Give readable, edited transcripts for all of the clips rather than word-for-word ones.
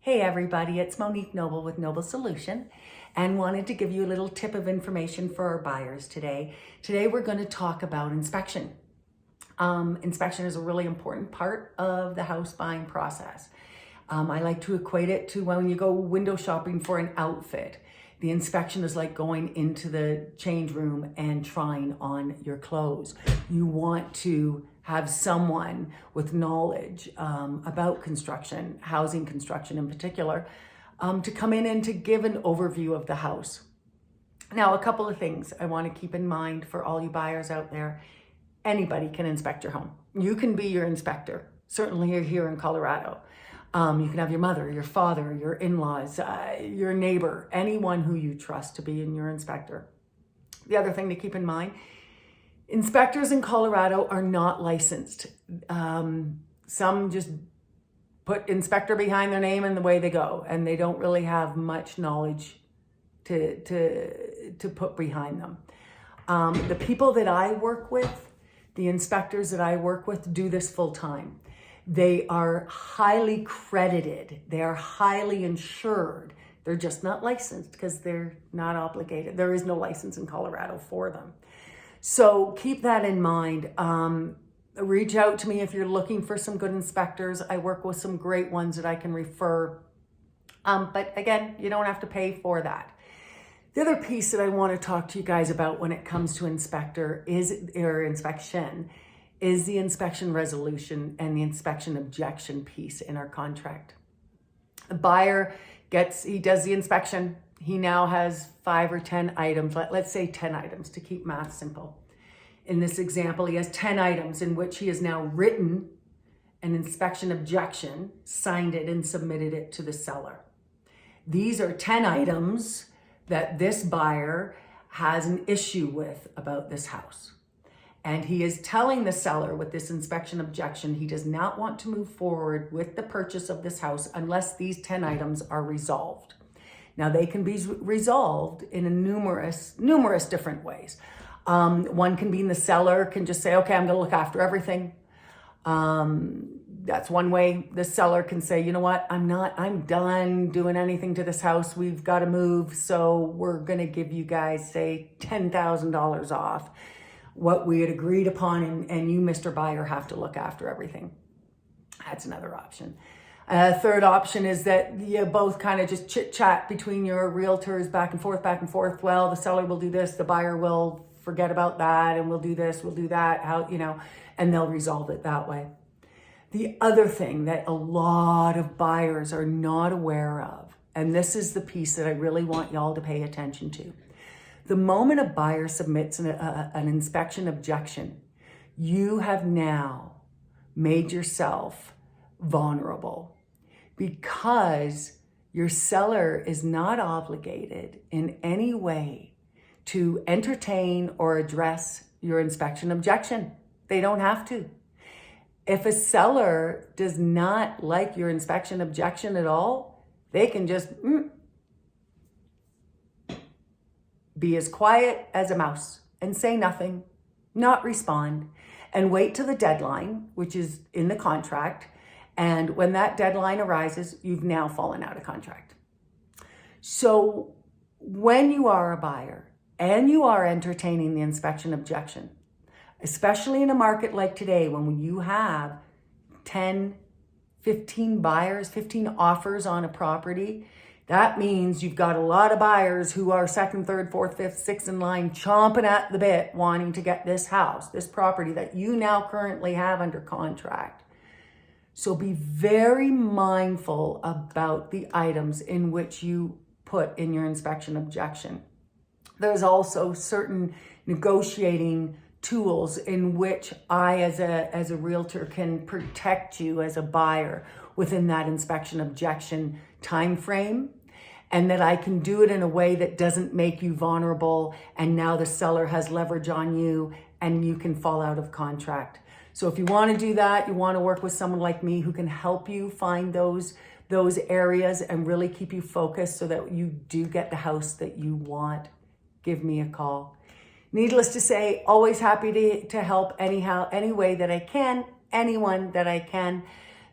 Hey everybody, it's Monique Noble with Noble Solution and wanted to give you a little tip of information for our buyers today. Today we're going to talk about inspection. Inspection is a really important part of the house buying process. I like to equate it to when you go window shopping for an outfit. The inspection is like going into the change room and trying on your clothes. You want to have someone with knowledge about construction, housing construction in particular, to come in and to give an overview of the house. Now, a couple of things I want to keep in mind for all you buyers out there. Anybody can inspect your home. You can be your inspector. Certainly you're here in Colorado. You can have your mother, your father, your in-laws, your neighbor, anyone who you trust to be your inspector. The other thing to keep in mind, inspectors in Colorado are not licensed. Some just put inspector behind their name and away they go, and they don't really have much knowledge to put behind them. The people that I work with, the inspectors that I work with, do this full time. They are highly credited. They are highly insured. They're just not licensed because they're not obligated. There is no license in Colorado for them. So keep that in mind. Reach out to me if you're looking for some good inspectors. I work with some great ones that I can refer. But again, you don't have to pay for that. The other piece that I want to talk to you guys about when it comes to inspection is the inspection resolution and the inspection objection piece in our contract. The buyer he does the inspection. He now has 5 or 10 items. Let's say 10 items to keep math simple. In this example, he has 10 items in which he has now written an inspection objection, signed it, and submitted it to the seller. These are 10 items that this buyer has an issue with about this house. And he is telling the seller with this inspection objection, he does not want to move forward with the purchase of this house unless these 10 items are resolved. Now, they can be resolved in a numerous different ways. One can be the seller can just say, okay, I'm going to look after everything. That's one way. The seller can say, you know what, I'm done doing anything to this house. We've got to move. So we're going to give you guys, say, $10,000 off what we had agreed upon, and you, Mr. Buyer, have to look after everything. That's another option. Third option is that you both kind of just chit chat between your realtors back and forth. Well, the seller will do this, the buyer will forget about that, and we'll do this, we'll do that, and they'll resolve it that way. The other thing that a lot of buyers are not aware of, and this is the piece that I really want y'all to pay attention to. The moment a buyer submits an inspection objection, you have now made yourself vulnerable because your seller is not obligated in any way to entertain or address your inspection objection. They don't have to. If a seller does not like your inspection objection at all, they can just be as quiet as a mouse and say nothing, not respond, and wait till the deadline, which is in the contract. And when that deadline arises, you've now fallen out of contract. So when you are a buyer and you are entertaining the inspection objection, especially in a market like today when you have 10, 15 buyers, 15 offers on a property, that means you've got a lot of buyers who are second, third, fourth, fifth, sixth in line, chomping at the bit, wanting to get this house, this property that you now currently have under contract. So be very mindful about the items in which you put in your inspection objection. There's also certain negotiating tools in which I, as a realtor, can protect you as a buyer within that inspection objection time frame, and that I can do it in a way that doesn't make you vulnerable, and now the seller has leverage on you and you can fall out of contract. So if you want to do that, you want to work with someone like me who can help you find those areas and really keep you focused so that you do get the house that you want, give me a call. Needless to say, always happy to help anyhow, any way that I can, anyone that I can.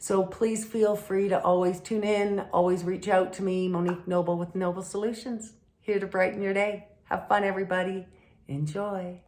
So please feel free to always tune in, always reach out to me, Monique Noble with Noble Solutions, here to brighten your day. Have fun, everybody. Enjoy.